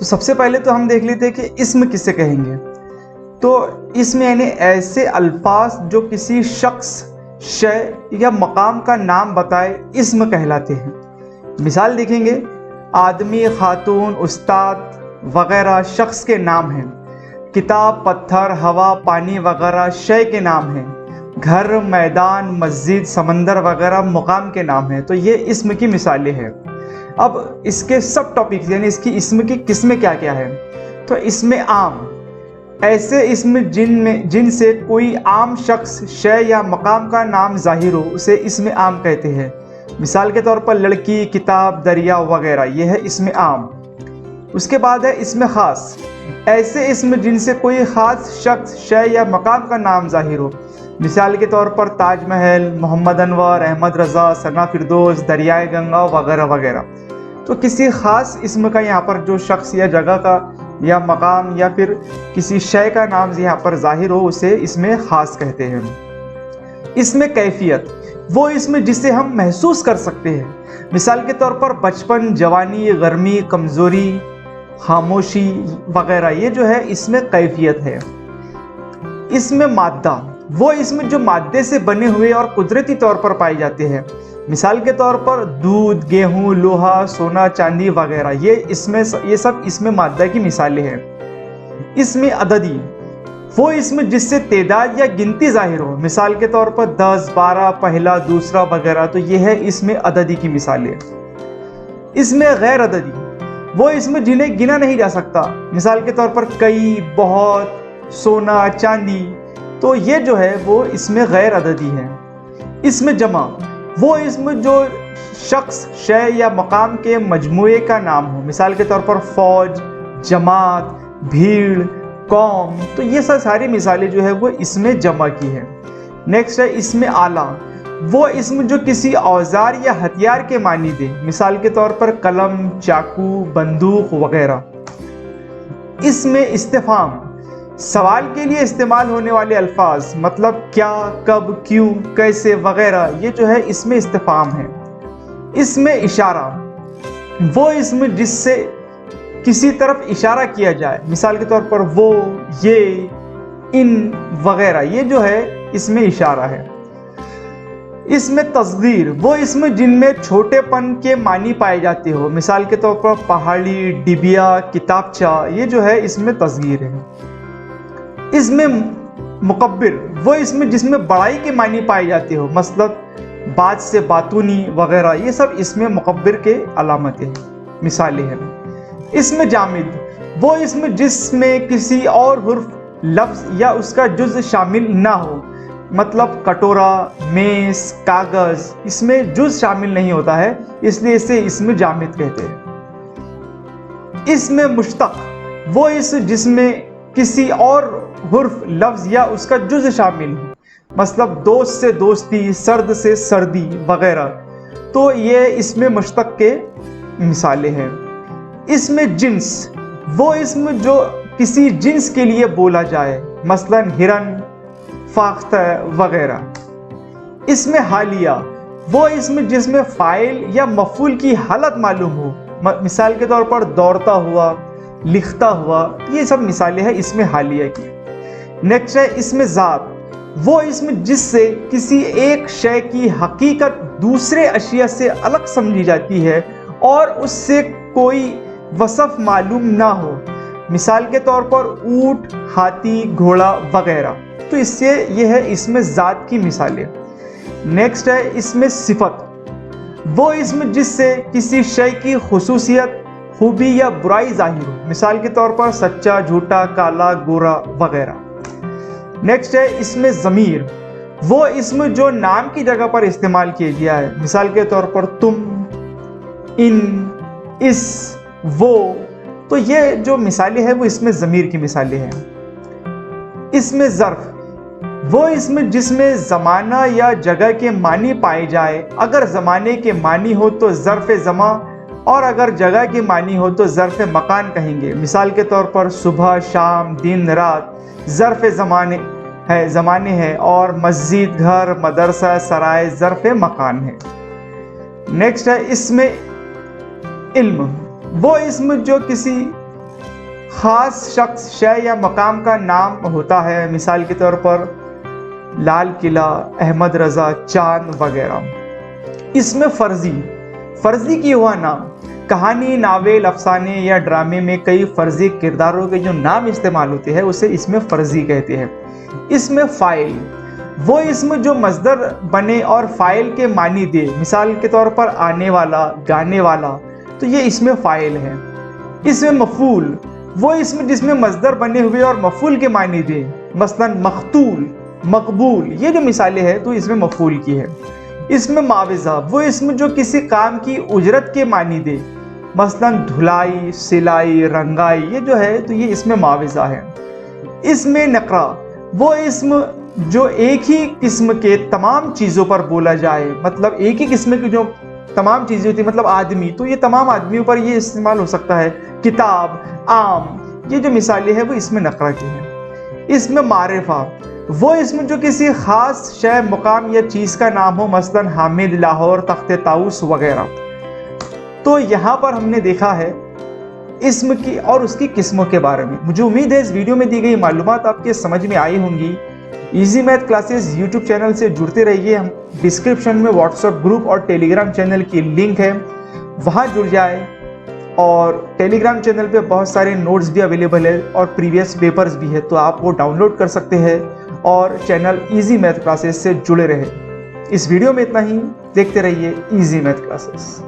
تو سب سے پہلے تو ہم دیکھ لیتے ہیں کہ اسم کسے کہیں گے. تو اسم یعنی ایسے الفاظ جو کسی شخص، شے یا مقام کا نام بتائے اسم کہلاتے ہیں. مثال دیکھیں گے، آدمی، خاتون، استاد وغیرہ شخص کے نام ہیں. کتاب، پتھر، ہوا، پانی وغیرہ شے کے نام ہیں. گھر، میدان، مسجد، سمندر وغیرہ مقام کے نام ہیں. تو یہ اسم کی مثالیں ہیں. اب اس کے سب ٹاپکس یعنی اس کی اسم کی قسمیں کیا کیا ہیں. تو اسم عام، ایسے اسم جن سے کوئی عام شخص، شے یا مقام کا نام ظاہر ہو اسے اسم عام کہتے ہیں. مثال کے طور پر لڑکی، کتاب، دریا وغیرہ، یہ ہے اسم عام. اس کے بعد ہے اسم خاص، ایسے اسم جن سے کوئی خاص شخص، شے یا مقام کا نام ظاہر ہو. مثال کے طور پر تاج محل، محمد انور، احمد رضا، ثنا فردوس، دریائے گنگا وغیرہ وغیرہ. تو کسی خاص اسم کا یہاں پر جو شخص یا جگہ کا یا مقام یا پھر کسی شے کا نام یہاں پر ظاہر ہو اسے اسم خاص کہتے ہیں. اسم کیفیت، وہ اسم جسے ہم محسوس کر سکتے ہیں. مثال کے طور پر بچپن، جوانی، گرمی، کمزوری، خاموشی وغیرہ، یہ جو ہے اسم کیفیت ہے. اسم مادہ، وہ اسم جو مادے سے بنے ہوئے اور قدرتی طور پر پائے جاتے ہیں. مثال کے طور پر دودھ، گیہوں، لوہا، سونا، چاندی وغیرہ، یہ سب اسم مادہ کی مثالیں ہیں. اسم عددی، وہ اسم جس سے تعداد یا گنتی ظاہر ہو. مثال کے طور پر 10، 12، پہلا، دوسرا وغیرہ. تو یہ ہے اسم عددی کی مثالیں. اسم غیر عددی، وہ اسم جنہیں گنا نہیں جا سکتا. مثال کے طور پر کئی، بہت، سونا، چاندی. تو یہ جو ہے وہ اسم غیر عددی ہے. اسم جمع، وہ اسم جو شخص، شے یا مقام کے مجموعے کا نام ہو. مثال کے طور پر فوج، جماعت، بھیڑ، قوم. تو یہ ساری مثالیں جو ہے وہ اسم جمع کی ہیں. نیکسٹ ہے اسم آلہ، وہ اسم جو کسی اوزار یا ہتھیار کے معنی دے. مثال کے طور پر قلم، چاقو، بندوق وغیرہ. اسم استفہام، سوال کے لیے استعمال ہونے والے الفاظ، مطلب کیا، کب، کیوں، کیسے وغیرہ، یہ جو ہے اسم استفہام ہے. اسم اشارہ، وہ اسم جس سے کسی طرف اشارہ کیا جائے. مثال کے طور پر وہ، یہ، ان وغیرہ، یہ جو ہے اسم اشارہ ہے. اسم تصغیر، وہ اسم جن میں چھوٹے پن کے معنی پائے جاتے ہو. مثال کے طور پر پہاڑی، ڈبیا، کتابچہ، یہ جو ہے اسم تصغیر ہے. اسم مکبر، وہ اسم جس میں بڑائی کے معنی پائے جاتے ہو. مثلاً بات سے باتونی وغیرہ، یہ سب اسم مکبر کے علامتیں ہیں، مثالیں ہیں. اسم جامد، وہ اسم جس میں کسی اور حرف، لفظ یا اس کا جز شامل نہ ہو. مطلب کٹورا، میز، کاغذ، اس میں جز شامل نہیں ہوتا ہے، اس لیے اسے اسم جامد کہتے ہیں. اسم مشتق، وہ اسم جس میں کسی اور حرف، لفظ یا اس کا جز شامل ہو. مطلب دوست سے دوستی، سرد سے سردی وغیرہ. تو یہ اسم مشتق کے مثالیں ہیں. اسم جنس، وہ اسم جو کسی جنس کے لیے بولا جائے. مثلا ہرن، فاختہ وغیرہ. اسم حالیہ، وہ اسم جس میں فاعل یا مفعول کی حالت معلوم ہو. مثال کے طور پر دوڑتا ہوا، لکھتا ہوا، یہ سب مثالیں ہیں اسم حالیہ کی. نیکسٹ ہے اسم ذات، وہ اسم جس سے کسی ایک شے کی حقیقت دوسرے اشیاء سے الگ سمجھی جاتی ہے اور اس سے کوئی وصف معلوم نہ ہو. مثال کے طور پر اونٹ، ہاتھی، گھوڑا وغیرہ. تو اس سے یہ ہے اسم ذات کی مثالیں. نیکسٹ ہے اسم صفت، وہ اسم جس سے کسی شے کی خصوصیت، خوبی یا برائی ظاہر ہو. مثال کے طور پر سچا، جھوٹا، کالا، گورا وغیرہ. نیکسٹ ہے اسم ضمیر، وہ اسم جو نام کی جگہ پر استعمال کیا گیا ہے. مثال کے طور پر تم، ان، اس، وہ. تو یہ جو مثالیں ہیں وہ اسم ضمیر کی مثالیں ہیں. اسم ظرف، وہ اسم جس میں زمانہ یا جگہ کے معنی پائے جائے. اگر زمانے کے معنی ہو تو ظرف زمان، اور اگر جگہ کے معنی ہو تو ظرف مکان کہیں گے. مثال کے طور پر صبح، شام، دن، رات ظرف زمانے ہے اور مسجد، گھر، مدرسہ، سرائے ظرف مکان ہے. نیکسٹ ہے اسم علم، وہ اسم جو کسی خاص شخص شے یا مقام کا نام ہوتا ہے، مثال کے طور پر لال قلعہ، احمد رضا، چاند وغیرہ۔ اسم فرضی کی ہوا نام، کہانی، ناول، افسانے یا ڈرامے میں کئی فرضی کرداروں کے جو نام استعمال ہوتے ہیں اسے اسم فرضی کہتے ہیں۔ اسم فاعل، وہ اسم جو مصدر بنے اور فاعل کے معنی دے، مثال کے طور پر آنے والا، گانے والا، تو یہ اسم فاعل ہے۔ اسم مفعول، وہ اسم جس میں مصدر بنے ہوئے اور مفعول کے معنی دے، مثلا مقتول، مقبول، یہ جو مثالیں ہیں تو اسم مفعول کی ہے۔ اسم معاوضہ، وہ اسم جو کسی کام کی اجرت کے معنی دے، مثلا دھلائی، سلائی، رنگائی، یہ جو ہے تو یہ اسم معاوضہ ہے۔ اسم نکرہ، وہ اسم جو ایک ہی قسم کے تمام چیزوں پر بولا جائے، مطلب ایک ہی قسم کی جو تمام چیزیں ہوتی ہیں، مطلب آدمی، تو یہ تمام آدمیوں پر یہ استعمال ہو سکتا ہے۔ کتاب، آم، یہ جو مثالیں ہیں وہ اسم نکرہ کی ہیں۔ اسم معرفہ، وہ اسم جو کسی خاص شے، مقام یا چیز کا نام ہو، مثلا حامد، لاہور، تخت طاؤس وغیرہ۔ تو یہاں پر ہم نے دیکھا ہے اسم کی اور اس کی قسموں کے بارے میں۔ مجھے امید ہے اس ویڈیو میں دی گئی معلومات آپ کے سمجھ میں آئی ہوں گی۔ Easy math classes YouTube channel سے جڑتے رہیے۔ ہم ڈسکرپشن میں واٹس ایپ گروپ اور ٹیلی گرام چینل کی لنک ہے، وہاں جڑ جائے۔ اور ٹیلی گرام چینل پہ بہت سارے نوٹس بھی اویلیبل ہے اور پریویس پیپرز بھی ہے، تو آپ وہ ڈاؤن لوڈ کر سکتے ہیں اور چینل ایزی میتھ کلاسز سے جڑے رہے۔ اس ویڈیو میں اتنا ہی، دیکھتے رہیے ایزی میتھ کلاسز۔